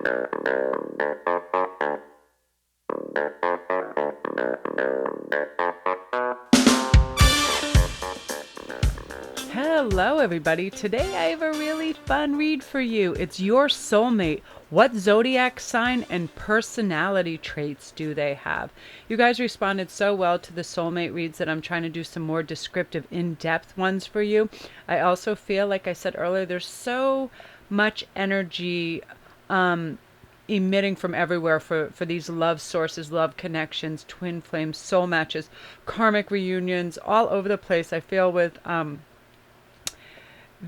Hello everybody, today I have a really fun read for you. It's your soulmate. What zodiac sign and personality traits do they have? You guys responded so well to the soulmate reads that I'm trying to do some more descriptive, in-depth ones for you. I also feel, like I said earlier, there's so much energy emitting from everywhere for these love sources, love connections, twin flames, soul matches, karmic reunions, all over the place. I feel with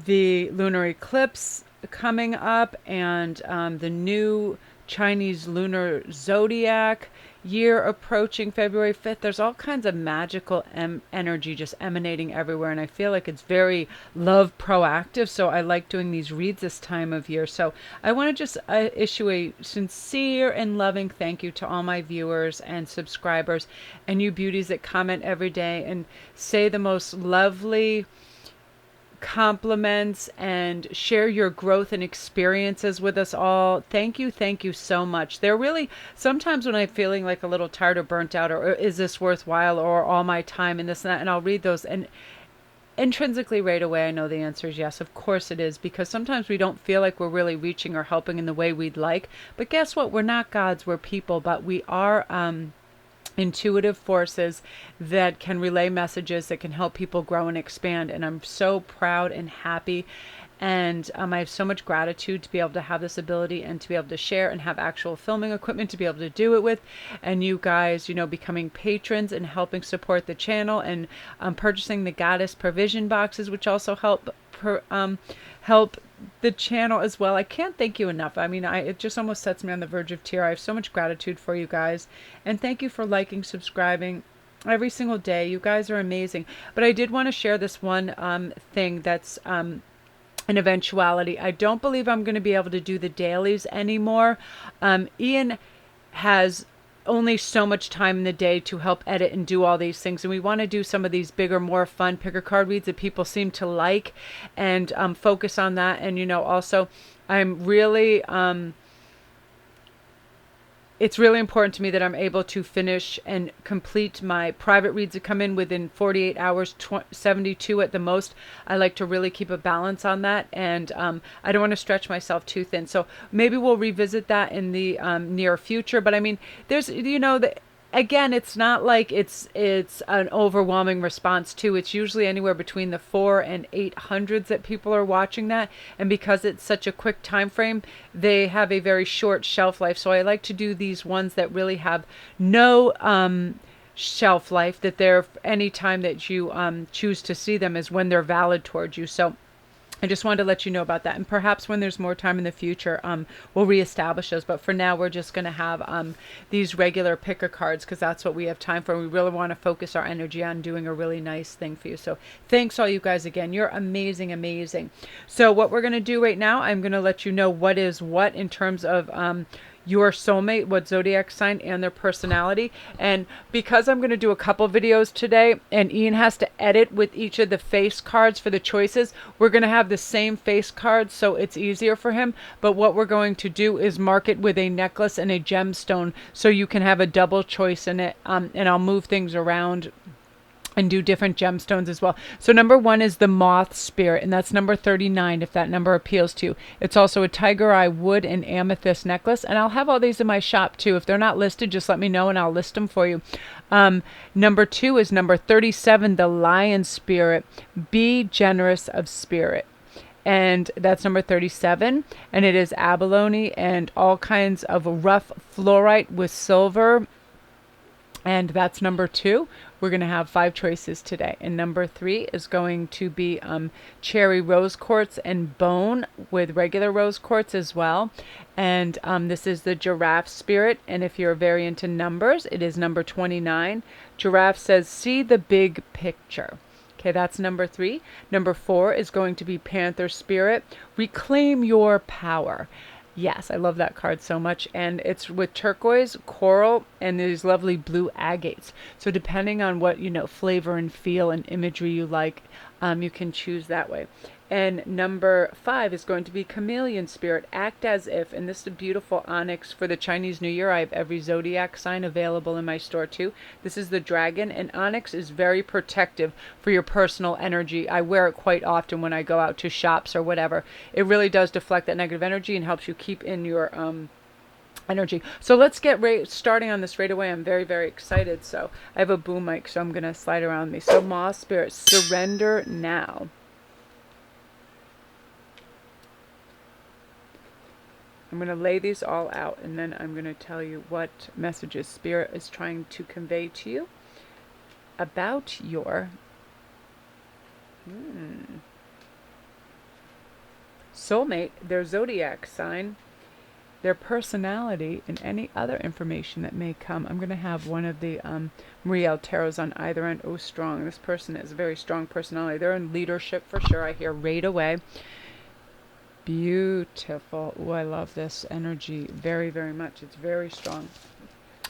the lunar eclipse coming up and the new Chinese lunar zodiac year approaching February 5th. There's all kinds of magical energy just emanating everywhere, and I feel like it's very love proactive, so I like doing these reads this time of year. So I want to just issue a sincere and loving thank you to all my viewers and subscribers and you beauties that comment every day and say the most lovely compliments and share your growth and experiences with us all. Thank you so much. They're really, sometimes when I'm feeling like a little tired or burnt out, or is this worthwhile, or all my time and this and that, and I'll read those, and intrinsically right away I know the answer is yes, of course it is, because sometimes we don't feel like we're really reaching or helping in the way we'd like. But guess what? We're not gods, we're people, but we are intuitive forces that can relay messages that can help people grow and expand. And I'm so proud and happy. And I have so much gratitude to be able to have this ability and to be able to share and have actual filming equipment to be able to do it with. And you guys, you know, becoming patrons and helping support the channel, and purchasing the Goddess provision boxes, which also help help the channel as well. I can't thank you enough. I mean, it just almost sets me on the verge of tear. I have so much gratitude for you guys, and thank you for liking, subscribing every single day. You guys are amazing. But I did want to share this one thing that's an eventuality. I don't believe I'm going to be able to do the dailies anymore. Ian has only so much time in the day to help edit and do all these things, and we want to do some of these bigger, more fun picker card reads that people seem to like, and focus on that. And you know, also I'm really it's really important to me that I'm able to finish and complete my private reads that come in within 48 hours, 72 at the most. I like to really keep a balance on that, and I don't want to stretch myself too thin. So maybe we'll revisit that in the near future. But I mean, there's, you know, again, it's not like it's an overwhelming response too. It's usually anywhere between the 400 and 800s that people are watching that, and because it's such a quick time frame, they have a very short shelf life. So I like to do these ones that really have no shelf life, that they're any time that you choose to see them is when they're valid towards you. So I just wanted to let you know about that. And perhaps when there's more time in the future, we'll reestablish those. But for now, we're just going to have these regular picker cards, because that's what we have time for. We really want to focus our energy on doing a really nice thing for you. So thanks all you guys again. You're amazing, amazing. So what we're going to do right now, I'm going to let you know what is what in terms of your soulmate, what zodiac sign, and their personality. And because I'm going to do a couple videos today and Ian has to edit with each of the face cards for the choices, we're going to have the same face cards, so it's easier for him. But what we're going to do is mark it with a necklace and a gemstone, so you can have a double choice in it. And I'll move things around and do different gemstones as well. So number 1 is the Moth spirit, and that's number 39 if that number appeals to you. It's also a tiger eye wood and amethyst necklace, and I'll have all these in my shop too. If they're not listed, just let me know and I'll list them for you. Number 2 is number 37, the lion spirit. Be generous of spirit. And that's number 37, and it is abalone and all kinds of rough fluorite with silver. And that's number 2. We're going to have 5 choices today. And number 3 is going to be cherry rose quartz and bone with regular rose quartz as well. And this is the giraffe spirit. And if you're very into numbers, it is number 29. Giraffe says, see the big picture. Okay, that's number 3. Number 4 is going to be Panther spirit. Reclaim your power. Yes, I love that card so much. And it's with turquoise, coral, and these lovely blue agates. So depending on what, you know, flavor and feel and imagery you like, you can choose that way. And number 5 is going to be Chameleon Spirit. Act as if, and this is a beautiful onyx for the Chinese New Year. I have every Zodiac sign available in my store too. This is the dragon, and onyx is very protective for your personal energy. I wear it quite often when I go out to shops or whatever. It really does deflect that negative energy and helps you keep in your energy. So let's get starting on this right away. I'm very, very excited. So I have a boom mic, so I'm going to slide around me. So Moth Spirit, surrender now. I'm going to lay these all out, and then I'm going to tell you what messages Spirit is trying to convey to you about your soulmate, their zodiac sign, their personality, and any other information that may come. I'm going to have one of the Marielle tarots on either end. Oh, strong. This person is a very strong personality. They're in leadership for sure. I hear right away. Beautiful. Oh, I love this energy very, very much. It's very strong.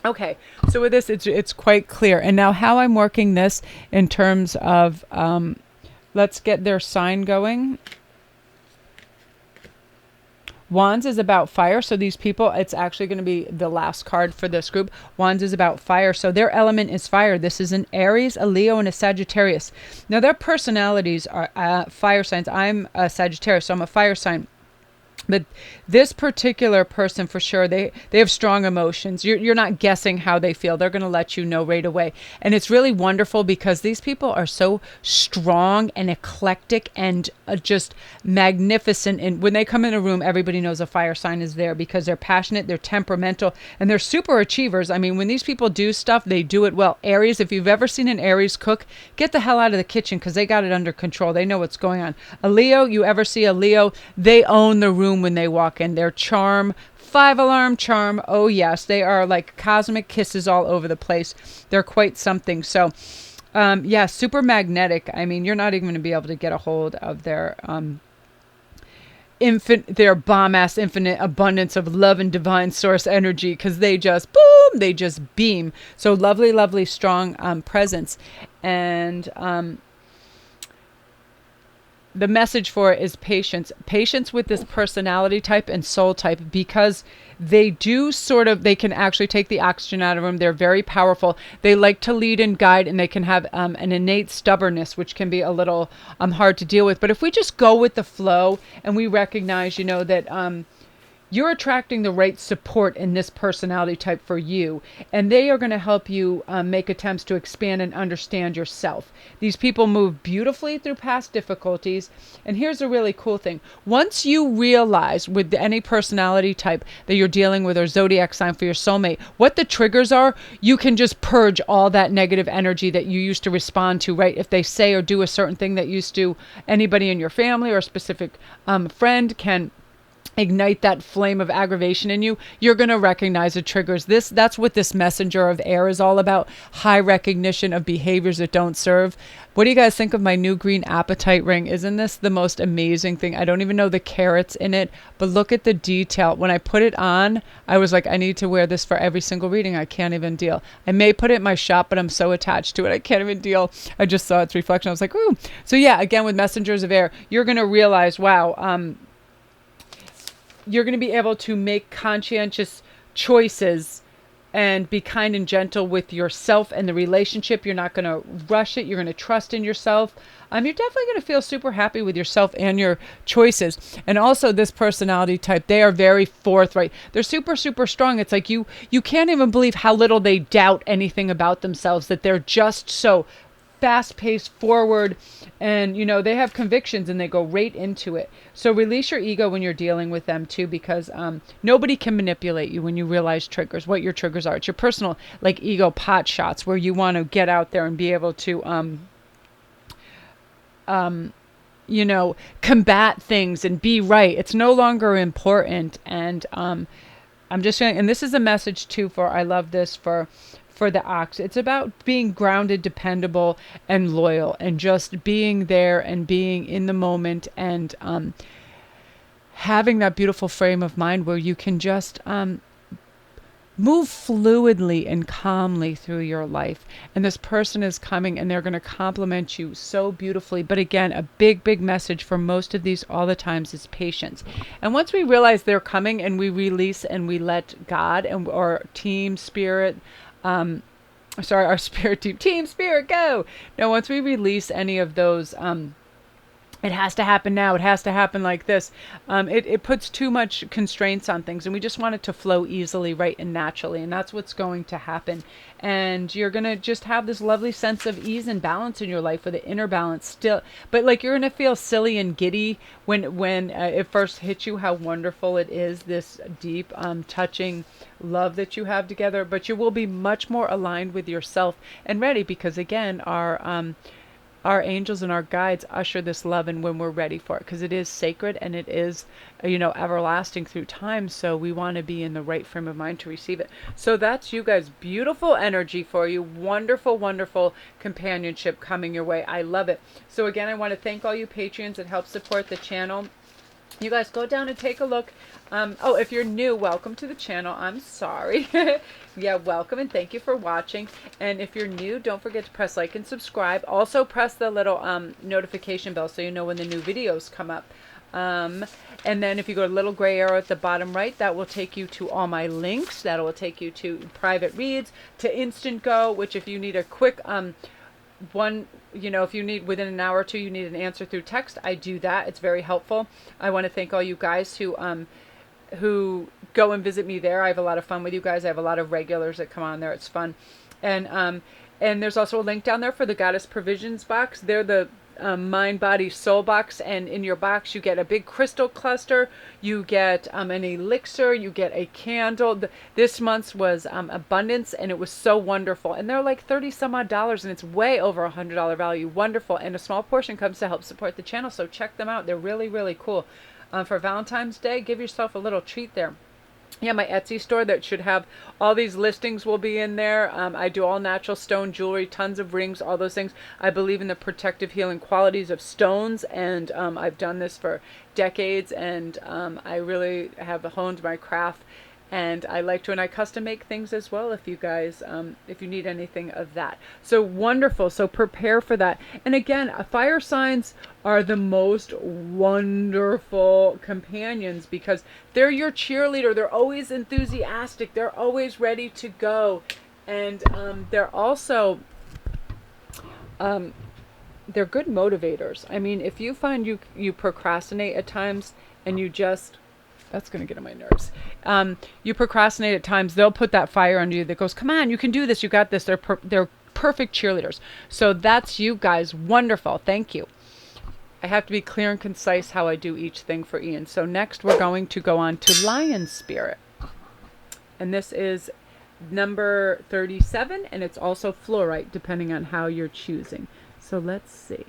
Okay, so with this, it's quite clear. And now how I'm working this in terms of, let's get their sign going. Wands is about fire. So these people, it's actually going to be the last card for this group. Wands is about fire. So their element is fire. This is an Aries, a Leo, and a Sagittarius. Now their personalities are fire signs. I'm a Sagittarius, so I'm a fire sign. But this particular person, for sure, they have strong emotions. You're not guessing how they feel. They're going to let you know right away. And it's really wonderful because these people are so strong and eclectic and just magnificent. And when they come in a room, everybody knows a fire sign is there because they're passionate, they're temperamental, and they're super achievers. I mean, when these people do stuff, they do it well. Aries, if you've ever seen an Aries cook, get the hell out of the kitchen because they got it under control. They know what's going on. A Leo, you ever see a Leo, they own the room when they walk in. Their charm, 5-alarm charm. Oh yes, they are like cosmic kisses all over the place. They're quite something. So yeah, super magnetic. I mean, you're not even going to be able to get a hold of their their bomb-ass infinite abundance of love and divine source energy because they just boom, they just beam. So lovely, lovely, strong presence. And the message for it is patience. Patience with this personality type and soul type because they do they can actually take the oxygen out of them. They're very powerful. They like to lead and guide, and they can have an innate stubbornness, which can be a little hard to deal with. But if we just go with the flow and we recognize, that you're attracting the right support in this personality type for you, and they are going to help you make attempts to expand and understand yourself. These people move beautifully through past difficulties, and here's a really cool thing. Once you realize with any personality type that you're dealing with or zodiac sign for your soulmate, what the triggers are, you can just purge all that negative energy that you used to respond to, right? If they say or do a certain thing that used to anybody in your family or a specific friend can ignite that flame of aggravation in you, you're going to recognize the triggers. That's what this messenger of air is all about. High recognition of behaviors that don't serve. What do you guys think of my new green apatite ring? Isn't this the most amazing thing? I don't even know the carats in it, but look at the detail. When I put it on, I was like, I need to wear this for every single reading. I can't even deal. I may put it in my shop, but I'm so attached to it. I can't even deal. I just saw its reflection. I was like, ooh. So yeah, again, with messengers of air, you're going to realize, wow, you're going to be able to make conscientious choices and be kind and gentle with yourself and the relationship. You're not going to rush it. You're going to trust in yourself. You're definitely going to feel super happy with yourself and your choices. And also this personality type, they are very forthright. They're super, super strong. It's like you can't even believe how little they doubt anything about themselves, that they're just so fast-paced, forward, and they have convictions and they go right into it. So release your ego when you're dealing with them too, because nobody can manipulate you when you realize triggers, what your triggers are. It's your personal ego pot shots where you want to get out there and be able to combat things and be right. It's no longer important. And I'm just feeling, and this is a message too I love this for the ox. It's about being grounded, dependable, and loyal, and just being there and being in the moment, and having that beautiful frame of mind where you can just move fluidly and calmly through your life. And this person is coming and they're going to compliment you so beautifully. But again, a big, big message for most of these all the times is patience. And once we realize they're coming and we release and we let God and or team spirit, our spirit team spirit, go. Now, once we release any of those, it has to happen now. It has to happen like this. It puts too much constraints on things, and we just want it to flow easily, right, and naturally. And that's what's going to happen. And you're gonna just have this lovely sense of ease and balance in your life, with the inner balance still. But like you're gonna feel silly and giddy when it first hits you how wonderful it is, this deep, touching love that you have together. But you will be much more aligned with yourself and ready, because again, our angels and our guides usher this love in when we're ready for it, because it is sacred and it is, everlasting through time. So we want to be in the right frame of mind to receive it. So that's you guys. Beautiful energy for you. Wonderful, wonderful companionship coming your way. I love it. So again, I want to thank all you Patreons that help support the channel. You guys go down and take a look. If you're new, welcome to the channel. I'm sorry. Yeah, welcome and thank you for watching. And if you're new, don't forget to press like and subscribe. Also press the little notification bell so you know when the new videos come up. And then if you go to the little gray arrow at the bottom right, that will take you to all my links. That will take you to private reads, to Instantgo, which if you need a quick if you need within an hour or two, you need an answer through text, I do that. It's very helpful. I want to thank all you guys who go and visit me there. I have a lot of fun with you guys. I have a lot of regulars that come on there. It's fun. And there's also a link down there for the Goddess Provisions box. They're the mind, body, soul box. And in your box, you get a big crystal cluster. You get an elixir. You get a candle. This month's was abundance, and it was so wonderful. And they're like 30 some odd dollars, and it's way over $100 value. Wonderful. And a small portion comes to help support the channel. So check them out. They're really, really cool. For Valentine's Day, give yourself a little treat there. Yeah, my Etsy store that should have all these listings will be in there. I do all natural stone jewelry, tons of rings, all those things. I believe in the protective healing qualities of stones, and I've done this for decades, and I really have honed my craft. And I like to, and I custom make things as well if you guys, if you need anything of that. So wonderful. So prepare for that. And again, fire signs are the most wonderful companions, because they're your cheerleader. They're always enthusiastic. They're always ready to go. And they're also, they're good motivators. I mean, if you find you procrastinate at times and you just, that's going to get on my nerves. You procrastinate at times, they'll put that fire under you that goes, come on, you can do this. You got this. They're perfect cheerleaders. So that's you guys. Wonderful. Thank you. I have to be clear and concise how I do each thing for Ian. So next we're going to go on to Lion Spirit. And this is number 37, and it's also fluorite depending on how you're choosing. So let's see.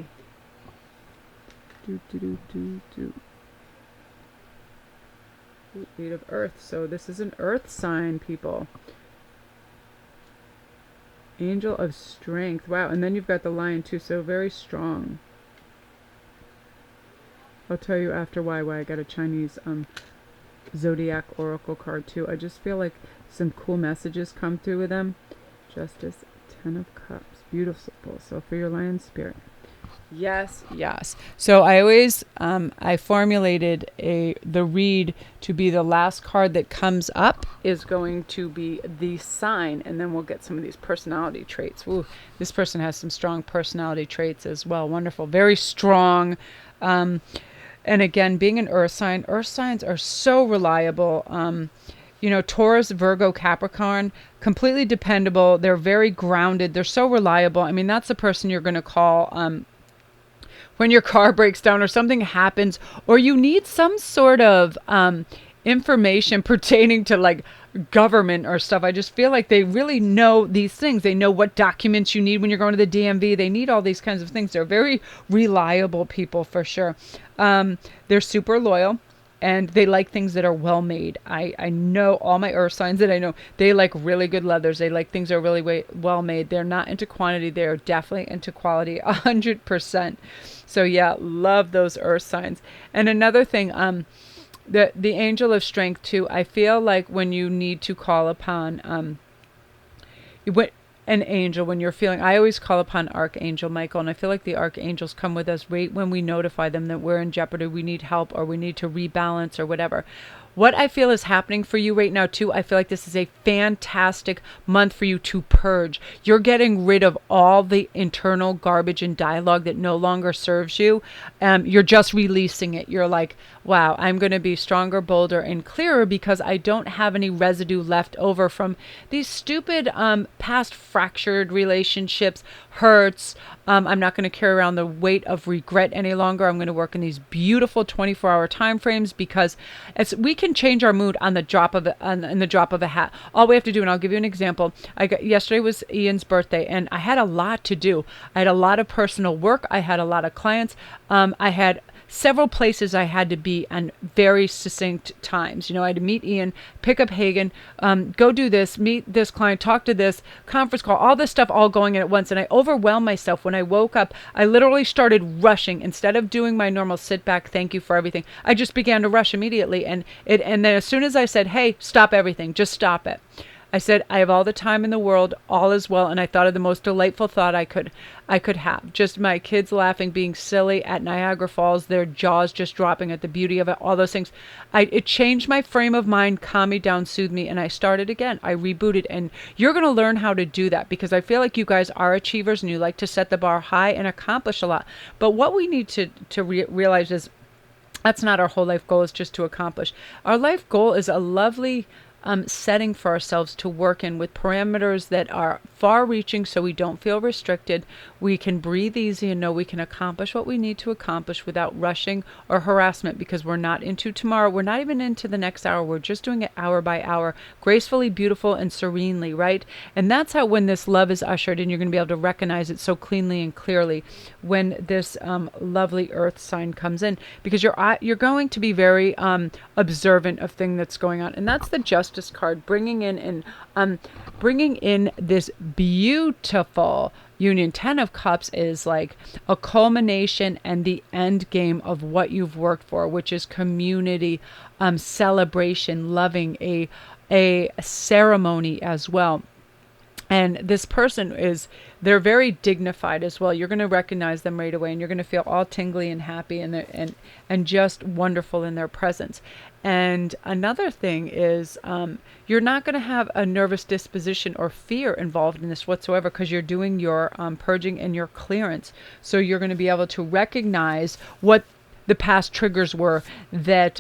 Eight of Earth. So this is an Earth sign, people. Angel of Strength. Wow. And then you've got the Lion too. So very strong. I'll tell you after why I got a Chinese Zodiac Oracle card too. I just feel like some cool messages come through with them. Justice, 10 of Cups. Beautiful. So for your Lion Spirit. Yes, yes. So I always, I formulated the read to be the last card that comes up is going to be the sign, and then we'll get some of these personality traits. Ooh, this person has some strong personality traits as well. Wonderful. Very strong. And again, being an earth signs are so reliable. Taurus, Virgo, Capricorn, completely dependable. They're very grounded. They're so reliable. I mean, that's the person you're going to call, when your car breaks down or something happens, or you need some sort of information pertaining to like government or stuff. I just feel like they really know these things. They know what documents you need when you're going to the DMV. They need all these kinds of things. They're very reliable people for sure. They're super loyal. And they like things that are well made. I know all my earth signs that I know, they like really good leathers. They like things that are really well made. They're not into quantity. They're definitely into quality, 100%. So yeah, love those earth signs. And another thing, the angel of strength too. I feel like when you need to call upon what an angel, when you're feeling, I always call upon Archangel Michael, and I feel like the archangels come with us right when we notify them that we're in jeopardy, we need help, or we need to rebalance or whatever. What I feel is happening for you right now too, I feel like this is a fantastic month for you to purge. You're getting rid of all the internal garbage and dialogue that no longer serves you. You're just releasing it. You're like, wow, I'm going to be stronger, bolder, and clearer because I don't have any residue left over from these stupid past fractured relationships, hurts. I'm not going to carry around the weight of regret any longer. I'm going to work in these beautiful 24-hour time frames because we can change our mood on the drop of in the drop of a hat. All we have to do, and I'll give you an example. Yesterday was Ian's birthday, and I had a lot to do. I had a lot of personal work. I had a lot of clients. I had several places I had to be on very succinct times. I had to meet Ian, pick up Hagen, go do this, meet this client, talk to this, conference call, all this stuff all going in at once. And I overwhelmed myself. When I woke up, I literally started rushing. Instead of doing my normal sit back, thank you for everything, I just began to rush immediately. And then as soon as I said, hey, stop everything, just stop it. I said, I have all the time in the world, all is well, and I thought of the most delightful thought I could have. Just my kids laughing, being silly at Niagara Falls, their jaws just dropping at the beauty of it, all those things. It changed my frame of mind, calmed me down, soothed me, and I started again. I rebooted, and you're going to learn how to do that because I feel like you guys are achievers and you like to set the bar high and accomplish a lot. But what we need to realize is that's not our whole life goal, is just to accomplish. Our life goal is a lovely setting for ourselves to work in with parameters that are far-reaching so we don't feel restricted. We can breathe easy and know we can accomplish what we need to accomplish without rushing or harassment because we're not into tomorrow. We're not even into the next hour. We're just doing it hour by hour, gracefully, beautiful, and serenely, right? And that's how when this love is ushered in, you're going to be able to recognize it so cleanly and clearly when this lovely earth sign comes in because you're going to be very observant of things that's going on. And that's the Justice card, bringing in this beautiful union. 10 of Cups is like a culmination and the end game of what you've worked for, which is community, celebration, loving, a ceremony as well. And this person they're very dignified as well. You're going to recognize them right away and you're going to feel all tingly and happy and just wonderful in their presence. And another thing is you're not going to have a nervous disposition or fear involved in this whatsoever because you're doing your purging and your clearance. So you're going to be able to recognize what the past triggers were that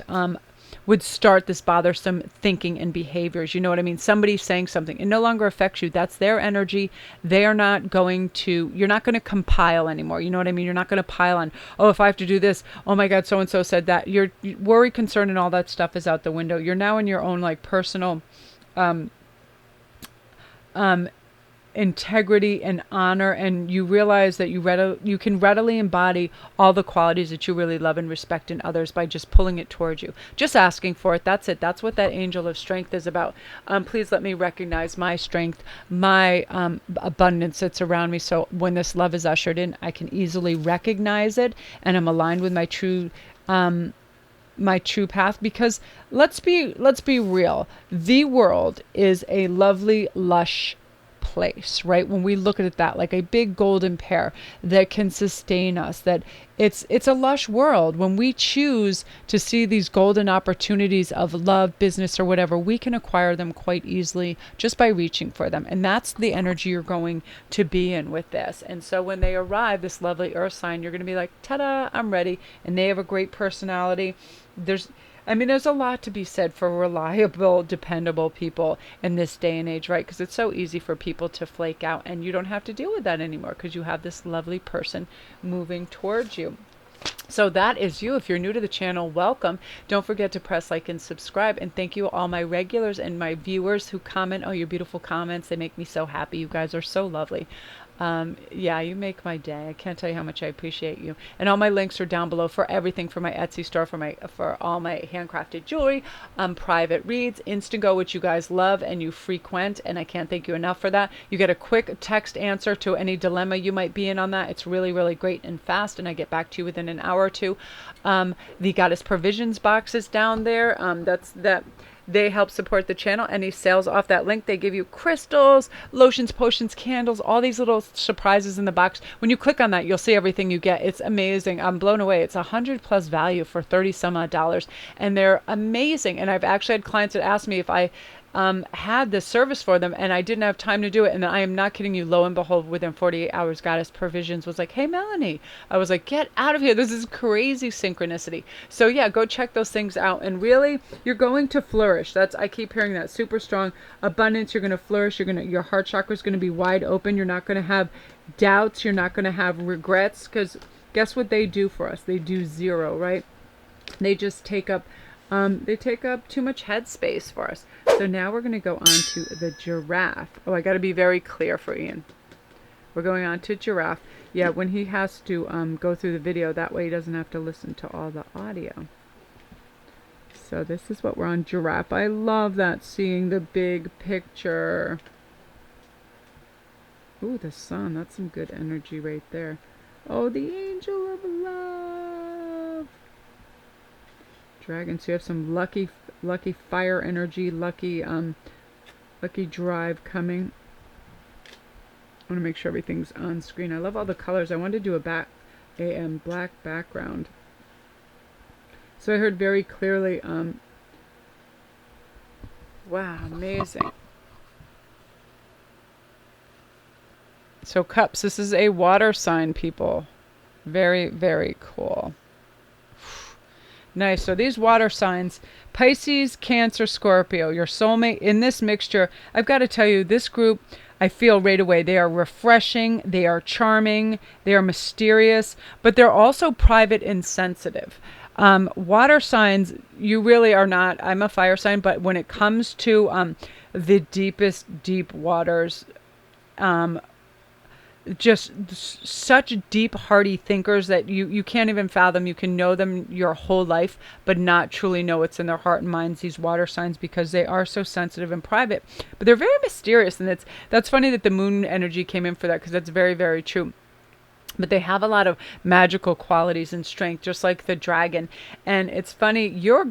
would start this bothersome thinking and behaviors. You know what I mean? Somebody saying something, it no longer affects you. That's their energy. You're not going to compile anymore. You know what I mean? You're not going to pile on, oh, if I have to do this, oh my God, so-and-so said that. Your worry, concern, and all that stuff is out the window. You're now in your own like personal integrity and honor, and you realize that you can readily embody all the qualities that you really love and respect in others by just pulling it towards you, just asking for it. That's it. That's what that angel of strength is about. Please let me recognize my strength, my abundance that's around me, so when this love is ushered in, I can easily recognize it and I'm aligned with my true path. Because let's be real, the world is a lovely, lush place, right? When we look at it that like a big golden pear that can sustain us, that it's a lush world. When we choose to see these golden opportunities of love, business, or whatever, we can acquire them quite easily just by reaching for them. And that's the energy you're going to be in with this. And so when they arrive, this lovely earth sign, you're going to be like, ta-da, I'm ready. And they have a great personality. There's a lot to be said for reliable, dependable people in this day and age, right? Because it's so easy for people to flake out, and you don't have to deal with that anymore because you have this lovely person moving towards you. So that is you. If you're new to the channel, welcome. Don't forget to press like and subscribe. And thank you all my regulars and my viewers who comment. Oh, your beautiful comments. They make me so happy. You guys are so lovely. Yeah, you make my day. I can't tell you how much I appreciate you. And all my links are down below for everything, for my Etsy store, for all my handcrafted jewelry, private reads, Instantgo, which you guys love and you frequent, and I can't thank you enough for that. You get a quick text answer to any dilemma you might be in on that. It's really, really great and fast, and I get back to you within an hour or two. The Goddess Provisions box is down there. They help support the channel. Any sales off that link, they give you crystals, lotions, potions, candles, all these little surprises in the box. When you click on that, you'll see everything you get. It's amazing. I'm blown away. It's 100+ value for 30 some odd dollars. And they're amazing. And I've actually had clients that asked me if I had this service for them and I didn't have time to do it. And I am not kidding you. Lo and behold, within 48 hours, Goddess Provisions was like, hey, Melanie. I was like, get out of here. This is crazy synchronicity. So yeah, go check those things out. And really, you're going to flourish. I keep hearing that super strong abundance. You're going to flourish. Your heart chakra is going to be wide open. You're not going to have doubts. You're not going to have regrets, because guess what they do for us? They do zero, right? They just take up too much headspace for us. So now we're going to go on to the Giraffe. Oh, I got to be very clear for Ian. We're going on to Giraffe. Yeah, when he has to go through the video, that way he doesn't have to listen to all the audio. So this is what we're on, Giraffe. I love that, seeing the big picture. Ooh, the sun. That's some good energy right there. Oh, the angel of love. Dragon. So you have some lucky fire energy, lucky drive coming. I want to make sure everything's on screen. I love all the colors. I wanted to do a black background. So I heard very clearly, wow, amazing. So cups, this is a water sign, people. Very, very cool. Nice. So these water signs, Pisces, Cancer, Scorpio, your soulmate in this mixture. I've got to tell you, this group, I feel right away, they are refreshing, they are charming, they are mysterious, but they're also private and sensitive. Water signs, you really are not. I'm a fire sign, but when it comes to the deepest deep waters, just such deep, hearty thinkers that you can't even fathom. You can know them your whole life, but not truly know what's in their heart and minds, these water signs, because they are so sensitive and private. But they're very mysterious, and that's funny that the moon energy came in for that, because that's very, very true. But they have a lot of magical qualities and strength, just like the dragon. And it's funny, your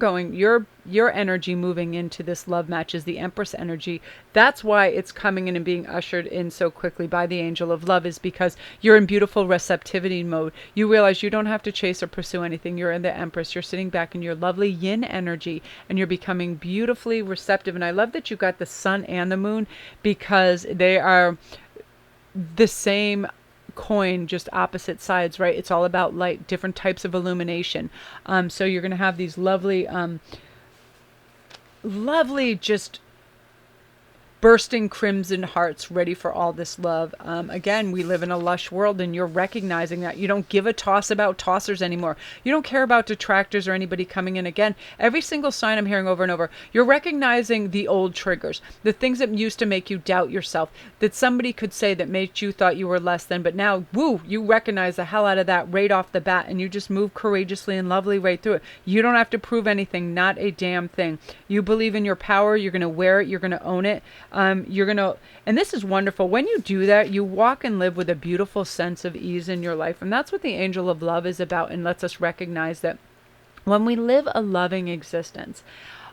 energy moving into this love match is the Empress energy. That's why it's coming in and being ushered in so quickly by the angel of love, is because you're in beautiful receptivity mode. You realize you don't have to chase or pursue anything. You're in the Empress. You're sitting back in your lovely yin energy, and you're becoming beautifully receptive. And I love that you got the sun and the moon, because they are the same coin, just opposite sides, right? It's all about light, different types of illumination. So you're going to have these lovely just bursting crimson hearts ready for all this love. Again, we live in a lush world, and you're recognizing that. You don't give a toss about tossers anymore. You don't care about detractors or anybody coming in. Again, every single sign I'm hearing over and over, you're recognizing the old triggers, the things that used to make you doubt yourself, that somebody could say that made you thought you were less than, but now, woo, you recognize the hell out of that right off the bat, and you just move courageously and lovely right through it. You don't have to prove anything, not a damn thing. You believe in your power. You're going to wear it. You're going to own it. And this is wonderful. When you do that, you walk and live with a beautiful sense of ease in your life. And that's what the angel of love is about, and lets us recognize that when we live a loving existence,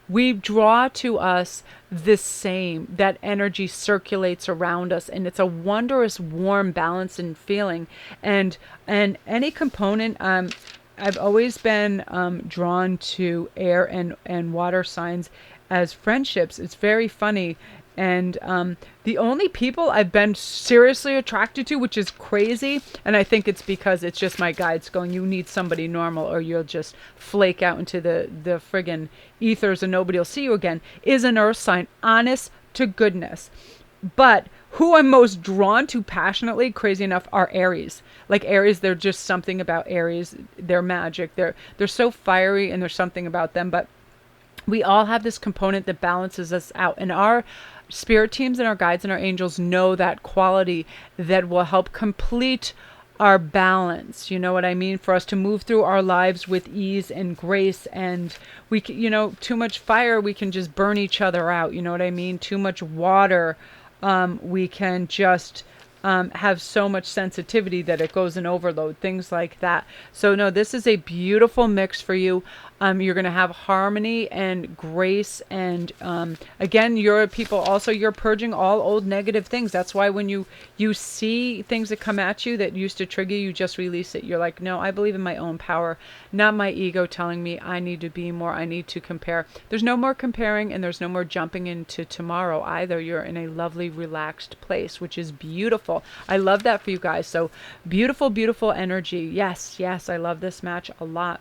we draw to us the same. That energy circulates around us, and it's a wondrous, warm balance and feeling. And any component, I've always been drawn to air and water signs as friendships. It's very funny. And the only people I've been seriously attracted to, which is crazy, and I think it's because it's just my guides going, you need somebody normal or you'll just flake out into the friggin' ethers and nobody will see you again, is an earth sign, honest to goodness. But who I'm most drawn to passionately, crazy enough, are Aries. Like Aries, they're just something about Aries. They're magic. They're so fiery, and there's something about them. But We all have this component that balances us out, and our spirit teams and our guides and our angels know that quality that will help complete our balance. You know what I mean? For us to move through our lives with ease and grace, and we can, you know, too much fire, we can just burn each other out. You know what I mean? Too much water, we can just have so much sensitivity that it goes in overload, things like that. So no, this is a beautiful mix for you. You're going to have harmony and grace. And again, you're people also, you're purging all old negative things. That's why when you see things that come at you that used to trigger you, just release it. You're like, no, I believe in my own power, not my ego telling me I need to be more, I need to compare. There's no more comparing, and there's no more jumping into tomorrow either. You're in a lovely, relaxed place, which is beautiful. I love that for you guys. So beautiful, beautiful energy. Yes, yes, I love this match a lot.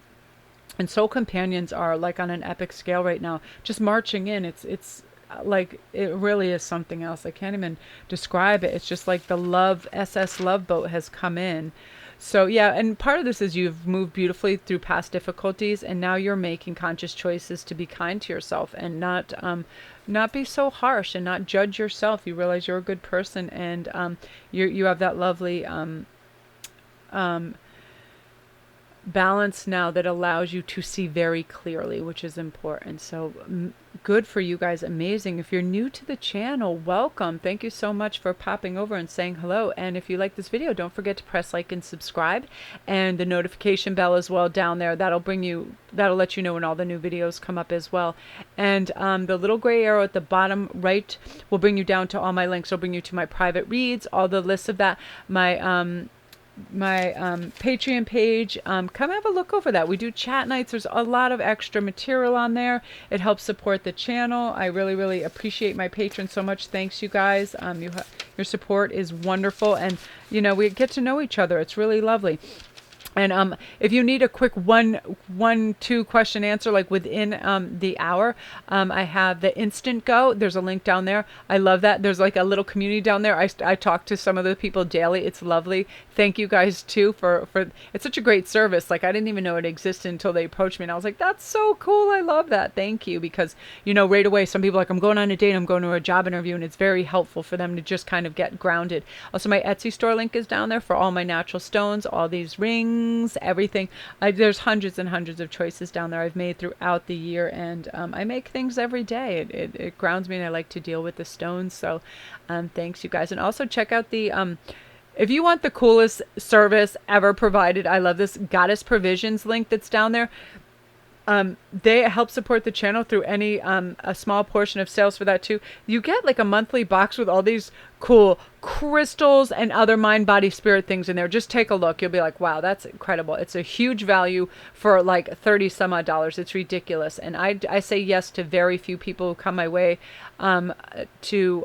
And soul companions are like on an epic scale right now, just marching in. It's like, it really is something else. I can't even describe it. It's just like the love SS love boat has come in. So yeah, and part of this is you've moved beautifully through past difficulties, and now you're making conscious choices to be kind to yourself and not be so harsh and not judge yourself. You realize you're a good person, and you have that lovely balance now that allows you to see very clearly, which is important. So good for you guys. Amazing. If you're new to the channel, welcome. Thank you so much for popping over and saying hello. And if you like this video, don't forget to press like and subscribe, and the notification bell as well down there. That'll let you know when all the new videos come up as well. And the little gray arrow at the bottom right will bring you down to all my links. It'll bring you to my private reads, all the lists of that, my Patreon page. Come have a look over that. We do chat nights. There's a lot of extra material on there. It helps support the channel. I really, really appreciate my patrons so much. Thanks, you guys. Your support is wonderful, and you know, we get to know each other. It's really lovely. And if you need a quick two question answer, like within the hour, I have the Instantgo. There's a link down there. I love that. There's like a little community down there. I talk to some of the people daily. It's lovely. Thank you guys too for it's such a great service. Like, I didn't even know it existed until they approached me, and I was like, that's so cool. I love that. Thank you. Because, you know, right away, some people are like, I'm going on a date, I'm going to a job interview, and it's very helpful for them to just kind of get grounded. Also, my Etsy store link is down there for all my natural stones, all these rings, everything. There's hundreds and hundreds of choices down there I've made throughout the year, and I make things every day. It grounds me, and I like to deal with the stones. So thanks, you guys. And also check out the if you want the coolest service ever provided, I love this Goddess Provisions link that's down there. They help support the channel through any a small portion of sales for that too. You get like a monthly box with all these cool crystals and other mind, body, spirit things in there. Just take a look. You'll be like, wow, that's incredible. It's a huge value for like 30 some odd dollars. It's ridiculous. And I say yes to very few people who come my way to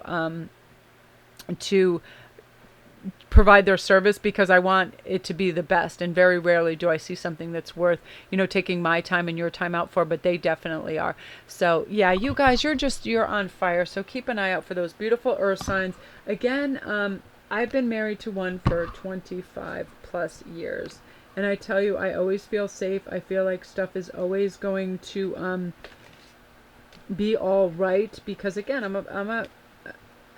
provide their service, because I want it to be the best, and very rarely do I see something that's worth, you know, taking my time and your time out for, but they definitely are. So yeah, you guys, you're on fire. So keep an eye out for those beautiful earth signs. Again, I've been married to one for 25 plus years, and I tell you, I always feel safe. I feel like stuff is always going to be all right, because again, I'm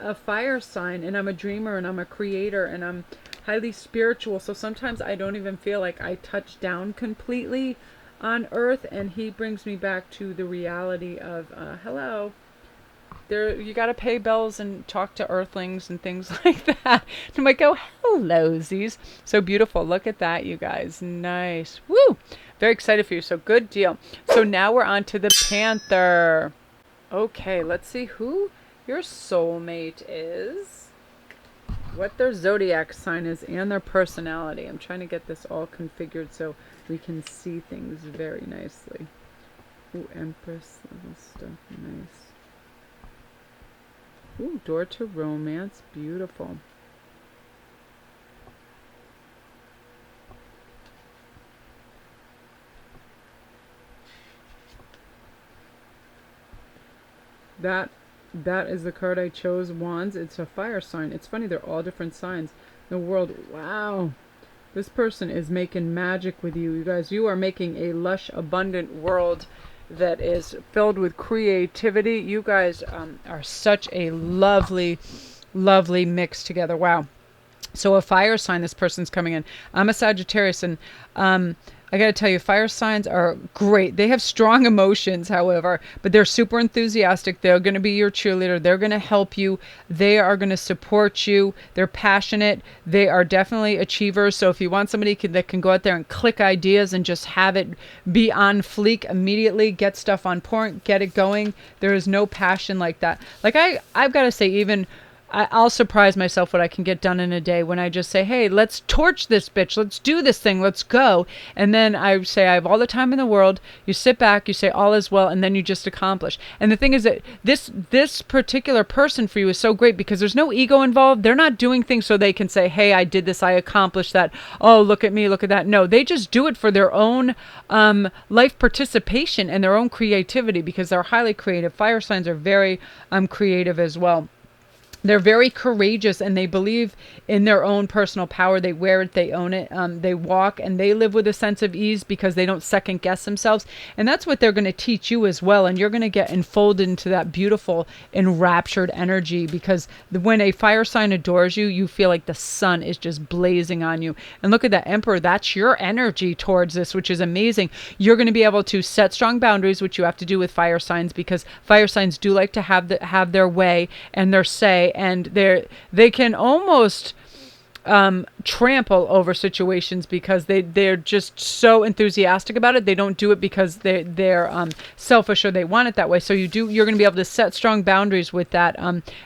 a fire sign, and I'm a dreamer, and I'm a creator, and I'm highly spiritual. So sometimes I don't even feel like I touch down completely on earth, and he brings me back to the reality of hello there. You got to pay bills and talk to earthlings and things like that. And I'm like, oh, hello-sies. So beautiful. Look at that, you guys. Nice. Woo. Very excited for you. So good deal. So now we're on to the Panther. Okay, let's see who your soulmate is, what their zodiac sign is, and their personality. I'm trying to get this all configured so we can see things very nicely. Ooh, Empress level stuff, nice. Ooh, door to romance, beautiful. That is the card I chose, Wands. It's a fire sign. It's funny, they're all different signs. The world, wow. This person is making magic with you. You guys, you are making a lush, abundant world that is filled with creativity. You guys are such a lovely, lovely mix together. Wow. So a fire sign, this person's coming in. I'm a Sagittarius, and I got to tell you, fire signs are great. They have strong emotions, however, but they're super enthusiastic. They're going to be your cheerleader. They're going to help you. They are going to support you. They're passionate. They are definitely achievers. So if you want somebody that can go out there and click ideas and just have it be on fleek immediately, get stuff on point, get it going, there is no passion like that. Like I've got to say, even I'll surprise myself what I can get done in a day when I just say, hey, let's torch this bitch. Let's do this thing. Let's go. And then I say, I have all the time in the world. You sit back, you say all is well, and then you just accomplish. And the thing is that this particular person for you is so great because there's no ego involved. They're not doing things so they can say, hey, I did this. I accomplished that. Oh, look at me. Look at that. No, they just do it for their own life participation and their own creativity because they're highly creative. Fire signs are very creative as well. They're very courageous and they believe in their own personal power. They wear it, they own it. They walk and they live with a sense of ease because they don't second guess themselves. And that's what they're going to teach you as well. And you're going to get enfolded into that beautiful, enraptured energy because when a fire sign adores you, you feel like the sun is just blazing on you. And look at that Emperor. That's your energy towards this, which is amazing. You're going to be able to set strong boundaries, which you have to do with fire signs because fire signs do like to have their way and their say. And they can almost trample over situations because they're just so enthusiastic about it. They don't do it because they're selfish or they want it that way. So you're going to be able to set strong boundaries with that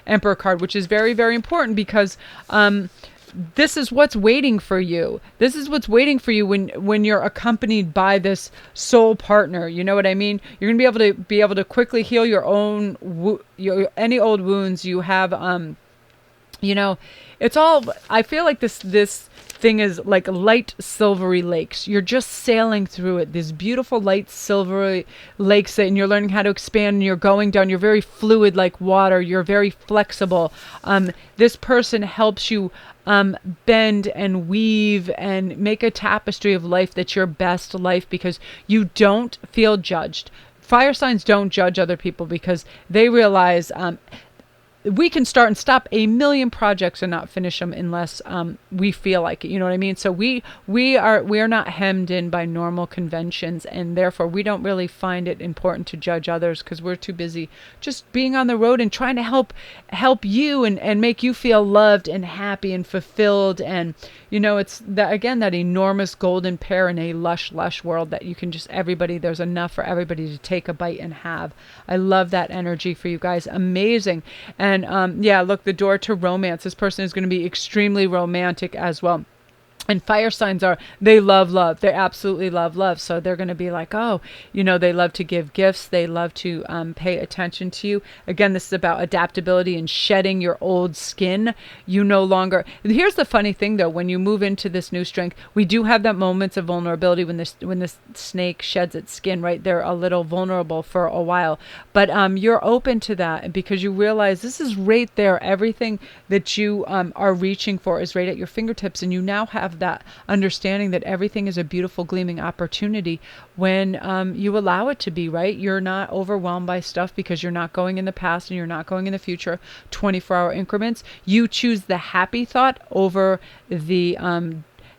Emperor card, which is very, very important because this is what's waiting for you. This is what's waiting for you when you're accompanied by this soul partner. You know what I mean? You're going to be able to quickly heal your own any old wounds you have. It's all. I feel like this thing is like light silvery lakes. You're just sailing through it. These beautiful light silvery lakes, and you're learning how to expand. And you're going down. You're very fluid like water. You're very flexible. This person helps you bend and weave and make a tapestry of life that's your best life because you don't feel judged. Fire signs don't judge other people because they realize we can start and stop a million projects and not finish them unless we feel like it. You know what I mean? So we are not hemmed in by normal conventions, and therefore we don't really find it important to judge others because we're too busy just being on the road and trying to help you and make you feel loved and happy and fulfilled. And it's that enormous golden pear in a lush world that you can just there's enough for everybody to take a bite and have. I love that energy for you guys. Amazing. And look, the door to romance. This person is going to be extremely romantic as well. And fire signs they love love. They absolutely love love. So they're going to be like, they love to give gifts. They love to pay attention to you. Again, this is about adaptability and shedding your old skin. You no longer. Here's the funny thing, though. When you move into this new strength, we do have that moments of vulnerability when this snake sheds its skin, right? They're a little vulnerable for a while. But you're open to that because you realize this is right there. Everything that you are reaching for is right at your fingertips. And you now have that understanding that everything is a beautiful gleaming opportunity when you allow it to be, right? You're not overwhelmed by stuff because you're not going in the past and you're not going in the future 24-hour increments. You choose the happy thought over the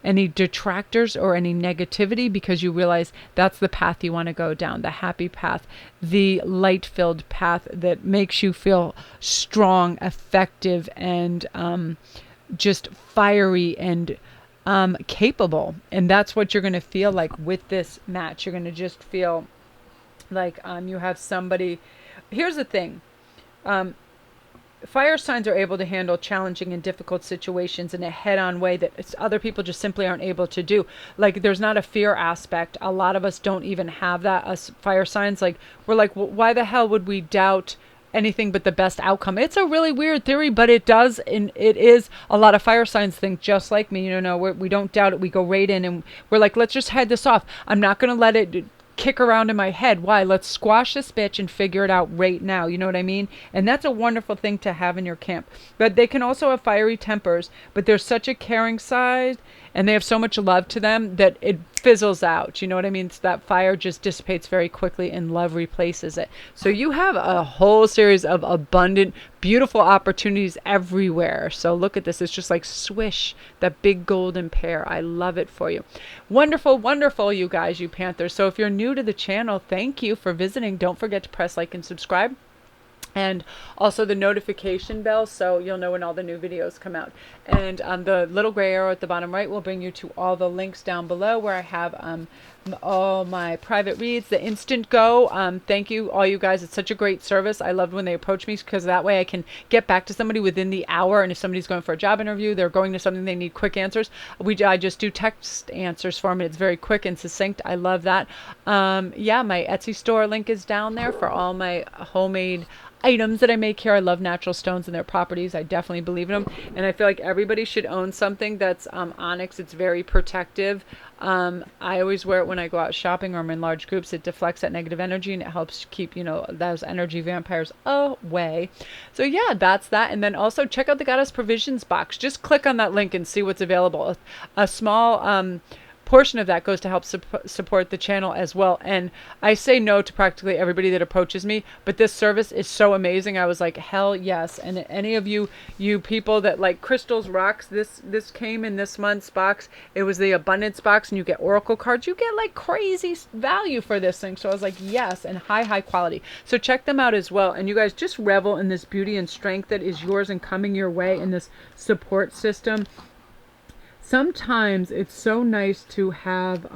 any detractors or any negativity because you realize that's the path you want to go down, the happy path, the light-filled path that makes you feel strong, effective, and just fiery and capable. And that's what you're going to feel like with this match. You're going to just feel like you have somebody. Here's the thing. Fire signs are able to handle challenging and difficult situations in a head-on way that other people just simply aren't able to do. Like, there's not a fear aspect. A lot of us don't even have that. Us fire signs, like, we're like, well, why the hell would we doubt anything but the best outcome? It's a really weird theory, but it does, and it is. A lot of fire signs think just like me. We don't doubt it. We go right in and we're like, let's just head this off. I'm not going to let it kick around in my head. Why? Let's squash this bitch and figure it out right now. You know what I mean? And that's a wonderful thing to have in your camp. But they can also have fiery tempers, but there's such a caring side and they have so much love to them that it fizzles out. You know what I mean? So that fire just dissipates very quickly and love replaces it. So you have a whole series of abundant, beautiful opportunities everywhere. So look at this. It's just like swish, that big golden pair. I love it for you. Wonderful, wonderful, you guys, you Panthers. So if you're new to the channel, thank you for visiting. Don't forget to press like and subscribe. And also the notification bell, so you'll know when all the new videos come out. And the little gray arrow at the bottom right will bring you to all the links down below where I have all my private reads, the Instantgo. Thank you, all you guys. It's such a great service. I loved when they approach me because that way I can get back to somebody within the hour. And if somebody's going for a job interview, they're going to something they need quick answers. I just do text answers for them. It's very quick and succinct. I love that. Yeah, my Etsy store link is down there for all my homemade items that I make here. I love natural stones and their properties. I definitely believe in them. And I feel like everybody should own something that's onyx. It's very protective. I always wear it when I go out shopping or I'm in large groups. It deflects that negative energy and it helps keep, you know, those energy vampires away. So yeah, that's that. And then also check out the Goddess Provisions box. Just click on that link and see what's available. A small portion of that goes to help support the channel as well. And I say no to practically everybody that approaches me, but this service is so amazing. I was like, hell yes. And any of you people that like crystals, rocks, this came in this month's box. It was the abundance box, and you get oracle cards. You get like crazy value for this thing. So I was like, yes, and high quality. So check them out as well. And you guys just revel in this beauty and strength that is yours and coming your way in this support system. Sometimes it's so nice to have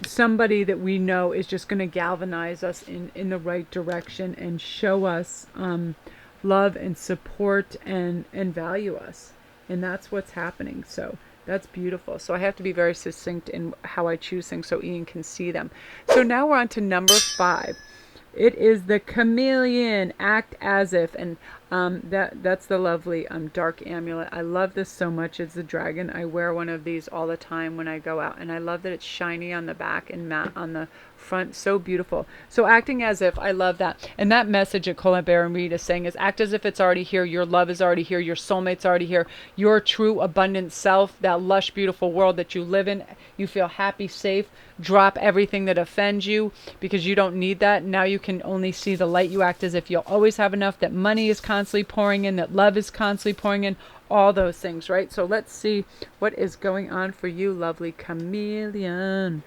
somebody that we know is just going to galvanize us in the right direction and show us love and support and value us. And that's what's happening. So that's beautiful. So I have to be very succinct in how I choose things so Ian can see them. So now we're on to number 5. It is the Chameleon, Act As If, and that's the lovely dark amulet. I love this so much. It's the dragon. I wear one of these all the time when I go out, and I love that it's shiny on the back and matte on the front. So beautiful. So acting as if, I love that. And that message that Colette Baron Reed is saying is act as if it's already here. Your love is already here. Your soulmate's already here. Your true abundant self, that lush, beautiful world that you live in. You feel happy, safe. Drop everything that offends you because you don't need that. Now you can only see the light. You act as if you'll always have enough, that money is constantly pouring in, that love is constantly pouring in, all those things, right? So let's see what is going on for you, lovely Chameleon.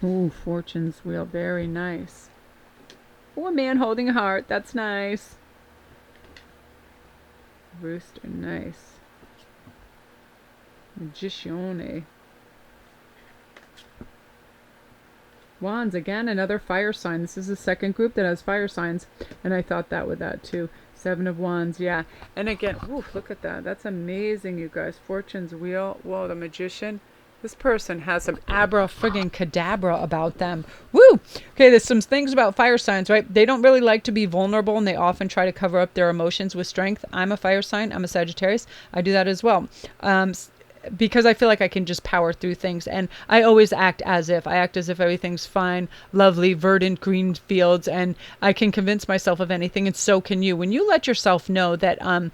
Ooh, Fortune's Wheel, very nice. Oh, a man holding a heart, that's nice. Rooster, nice. Magicione. Wands, again, another fire sign. This is the second group that has fire signs, and I thought that with that too. 7 of Wands, yeah. And again, ooh, look at that. That's amazing, you guys. Fortune's Wheel. Whoa, the Magician. This person has some abra-friggin-cadabra about them. Woo! Okay, there's some things about fire signs, right? They don't really like to be vulnerable, and they often try to cover up their emotions with strength. I'm a fire sign. I'm a Sagittarius. I do that as well. Because I feel like I can just power through things. And I always act as if. I act as if everything's fine, lovely, verdant, green fields, and I can convince myself of anything, and so can you. When you let yourself know that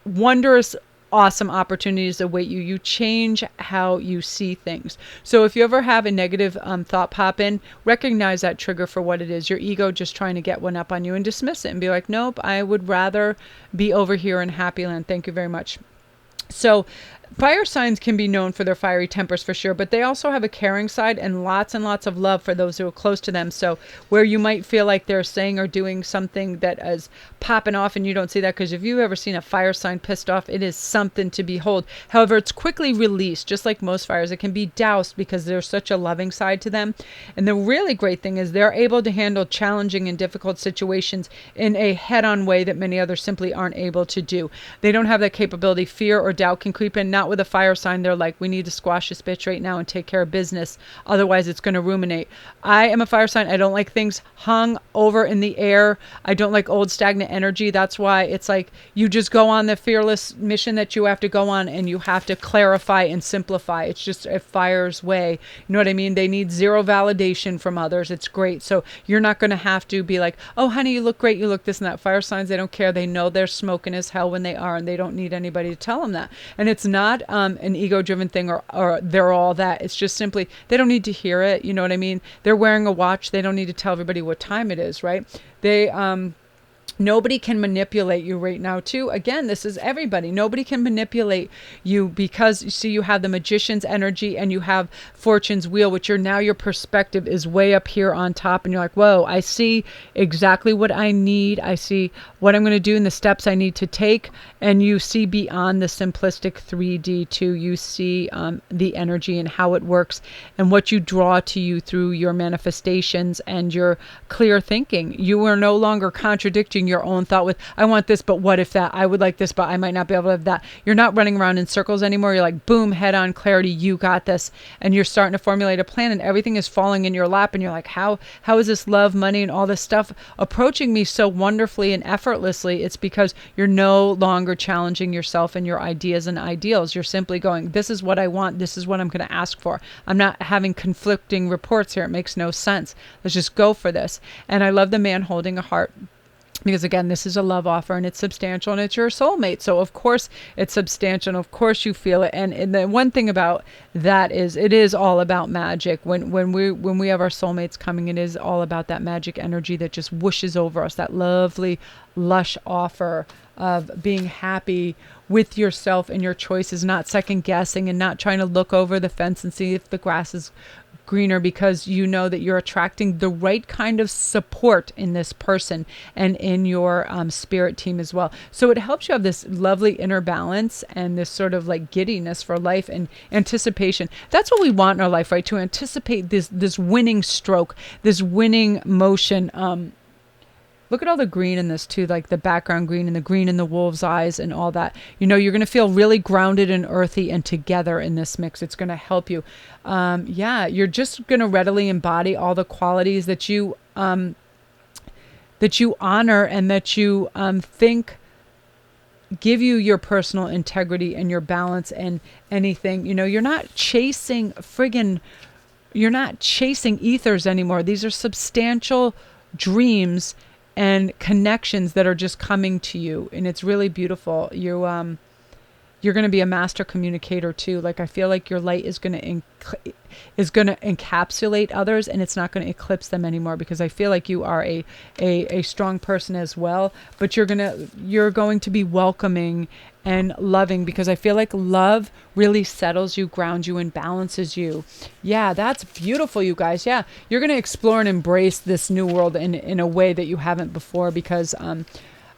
wondrous, awesome opportunities await you, you change how you see things. So if you ever have a negative thought pop in, recognize that trigger for what it is. Your ego just trying to get one up on you, and dismiss it and be like, nope, I would rather be over here in happy land. Thank you very much. So fire signs can be known for their fiery tempers for sure, but they also have a caring side and lots of love for those who are close to them. So where you might feel like they're saying or doing something that is popping off and you don't see that, because if you've ever seen a fire sign pissed off, it is something to behold. However, it's quickly released, just like most fires. It can be doused because there's such a loving side to them. And the really great thing is they're able to handle challenging and difficult situations in a head-on way that many others simply aren't able to do. They don't have that capability. Fear or doubt can creep in. not with a fire sign. They're like, we need to squash this bitch right now and take care of business. Otherwise, it's going to ruminate. I am a fire sign. I don't like things hung over in the air. I don't like old stagnant energy. That's why it's like you just go on the fearless mission that you have to go on, and you have to clarify and simplify. It's just a fire's way. You know what I mean? They need zero validation from others. It's great. So you're not going to have to be like, oh, honey, you look great. You look this and that. Fire signs, they don't care. They know they're smoking as hell when they are, and they don't need anybody to tell them that. And it's not an ego-driven thing, or they're all that. It's just simply they don't need to hear it. You know what I mean? They're wearing a watch. They don't need to tell everybody what time it is, right? They nobody can manipulate you right now too. Again, this is everybody. Nobody can manipulate you, because you see you have the magician's energy and you have fortune's wheel, which your perspective is way up here on top, and you're like, whoa, I see exactly what I need. I see what I'm going to do and the steps I need to take. And you see beyond the simplistic 3D too. You see the energy and how it works and what you draw to you through your manifestations and your clear thinking. You are no longer contradicting your own thought with, I want this, but what if that? I would like this, but I might not be able to have that. You're not running around in circles anymore. You're like, boom, head on clarity. You got this. And you're starting to formulate a plan, and everything is falling in your lap. And you're like, how is this love, money, and all this stuff approaching me so wonderfully and effortlessly? It's because you're no longer challenging yourself and your ideas and ideals. You're simply going, this is what I want. This is what I'm going to ask for. I'm not having conflicting reports here. It makes no sense. Let's just go for this. And I love the man holding a heart, because again, this is a love offer, and it's substantial, and it's your soulmate. So of course it's substantial, and of course you feel it. And the one thing about that is it is all about magic. When we have our soulmates coming, it is all about that magic energy that just whooshes over us, that lovely, lush offer of being happy with yourself and your choices, not second guessing and not trying to look over the fence and see if the grass is greener, because you know that you're attracting the right kind of support in this person and in your spirit team as well. So it helps you have this lovely inner balance and this sort of like giddiness for life and anticipation. That's what we want in our life, right? To anticipate this winning stroke, this winning motion. Look at all the green in this too, like the background green and the green in the wolf's eyes and all that. You know, you're going to feel really grounded and earthy and together in this mix. It's going to help you. You're just going to readily embody all the qualities that you honor and that you think give you your personal integrity and your balance and anything. You know, you're not chasing ethers anymore. These are substantial dreams and connections that are just coming to you, and it's really beautiful. You're going to be a master communicator too. Like I feel like your light is going to encapsulate others, and it's not going to eclipse them anymore, because I feel like you are a strong person as well, but you're going to be welcoming and loving, because I feel like love really settles you, grounds you, and balances you. Yeah, that's beautiful, you guys. Yeah, you're going to explore and embrace this new world in a way that you haven't before, because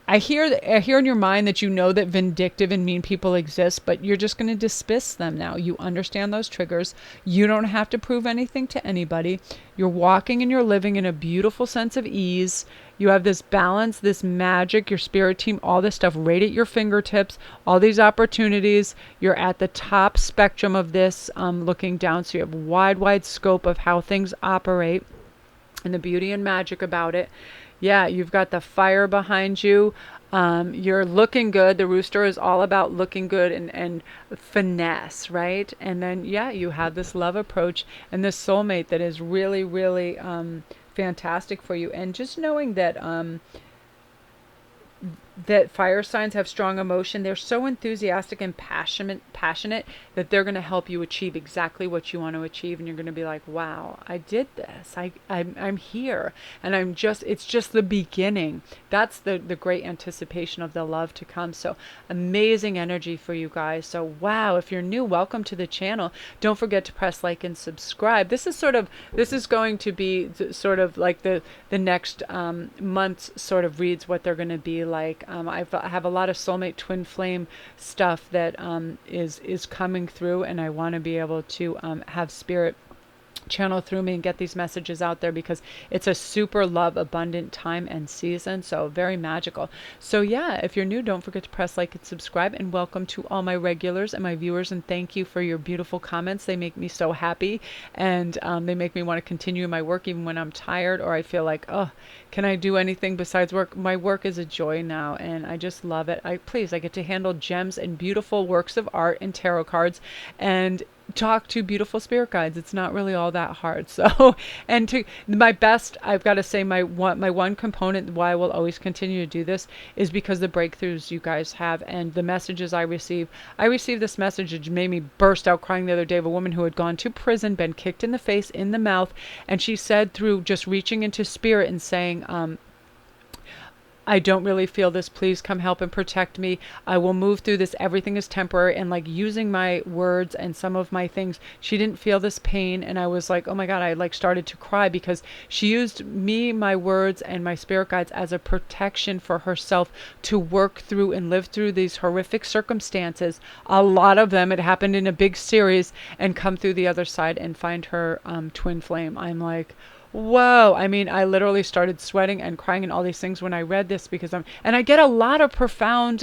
I hear in your mind that you know that vindictive and mean people exist, but you're just going to dismiss them now. You understand those triggers. You don't have to prove anything to anybody. You're walking and you're living in a beautiful sense of ease. You have this balance, this magic, your spirit team, all this stuff right at your fingertips, all these opportunities. You're at the top spectrum of this, looking down. So you have wide scope of how things operate and the beauty and magic about it. Yeah, you've got the fire behind you. You're looking good. The rooster is all about looking good and finesse, right? And then, yeah, you have this love approach and this soulmate that is really, really fantastic for you. And just knowing that that fire signs have strong emotion. They're so enthusiastic and passionate that they're going to help you achieve exactly what you want to achieve. And you're going to be like, wow, I did this. I'm here. And it's just the beginning. That's the great anticipation of the love to come. So amazing energy for you guys. So wow, if you're new, welcome to the channel. Don't forget to press like and subscribe. This is going to be sort of like the next month's sort of reads, what they're going to be like. I have a lot of soulmate twin flame stuff that is coming through, and I want to be able to have spirit channel through me and get these messages out there, because it's a super love abundant time and season. So very magical. So yeah, if you're new, don't forget to press like and subscribe, and welcome to all my regulars and my viewers, and thank you for your beautiful comments. They make me so happy, and they make me want to continue my work even when I'm tired or I feel like, oh, can I do anything besides work? My work is a joy now, and I just love it. I get to handle gems and beautiful works of art and tarot cards and talk to beautiful spirit guides. It's not really all that hard. So, and to my best, I've got to say my one component why I will always continue to do this is because the breakthroughs you guys have and the messages I receive. I received this message that made me burst out crying the other day, of a woman who had gone to prison, been kicked in the face, in the mouth, and she said, through just reaching into spirit and saying, I don't really feel this. Please come help and protect me. I will move through this. Everything is temporary. And like using my words and some of my things, she didn't feel this pain. And I was like, oh my God, I like started to cry, because she used me, my words, and my spirit guides as a protection for herself to work through and live through these horrific circumstances. A lot of them, it happened in a big series, and come through the other side and find her twin flame. I'm like, whoa. I mean, I literally started sweating and crying and all these things when I read this, because and I get a lot of profound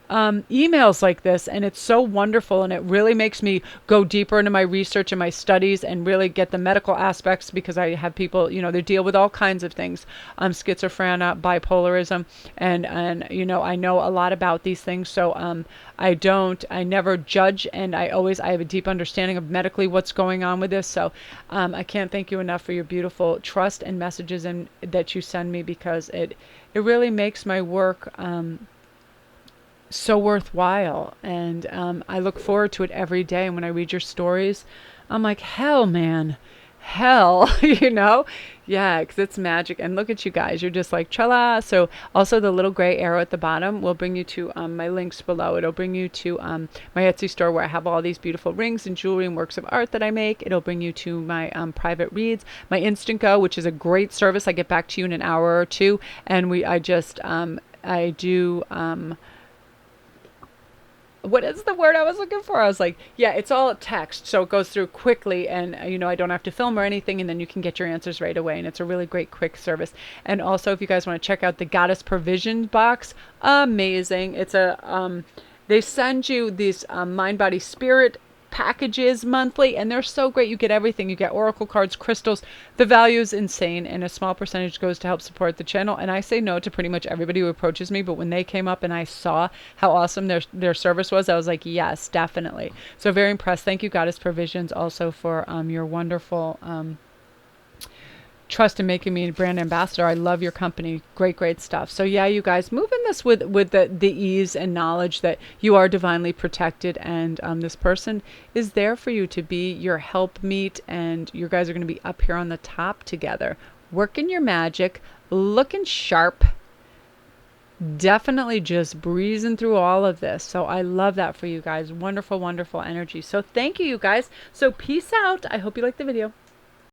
emails like this, and it's so wonderful, and it really makes me go deeper into my research and my studies and really get the medical aspects, because I have people, they deal with all kinds of things, schizophrenia, bipolarism, and I know a lot about these things. So I never judge, and I have a deep understanding of medically what's going on with this. So I can't thank you enough for your beautiful trust and messages and that you send me, because it really makes my work so worthwhile, and I look forward to it every day. And when I read your stories, I'm like, hell, man, hell, yeah, because it's magic. And look at you guys, you're just like, chala. So also the little gray arrow at the bottom will bring you to my links below. It'll bring you to my Etsy store, where I have all these beautiful rings and jewelry and works of art that I make. It'll bring you to my private reads, my Instantgo, which is a great service. I get back to you in an hour or two, and I do what is the word I was looking for? I was like, yeah, it's all text. So it goes through quickly, and, I don't have to film or anything. And then you can get your answers right away. And it's a really great, quick service. And also, if you guys want to check out the Goddess Provision box, amazing. It's they send you these mind, body, spirit packages monthly, and they're so great. You get everything. You get oracle cards, crystals. The value is insane, and a small percentage goes to help support the channel. And I say no to pretty much everybody who approaches me, but when they came up and I saw how awesome their service was, I was like, yes, definitely. So very impressed. Thank you, Goddess Provisions, also for your wonderful trust in making me a brand ambassador. I love your company. Great stuff. So yeah, you guys, move in this with the ease and knowledge that you are divinely protected, and this person is there for you to be your helpmeet, and you guys are going to be up here on the top together, working your magic, looking sharp, definitely just breezing through all of this. So I love that for you guys. Wonderful energy. So thank you, you guys. So peace out. I hope you liked the video.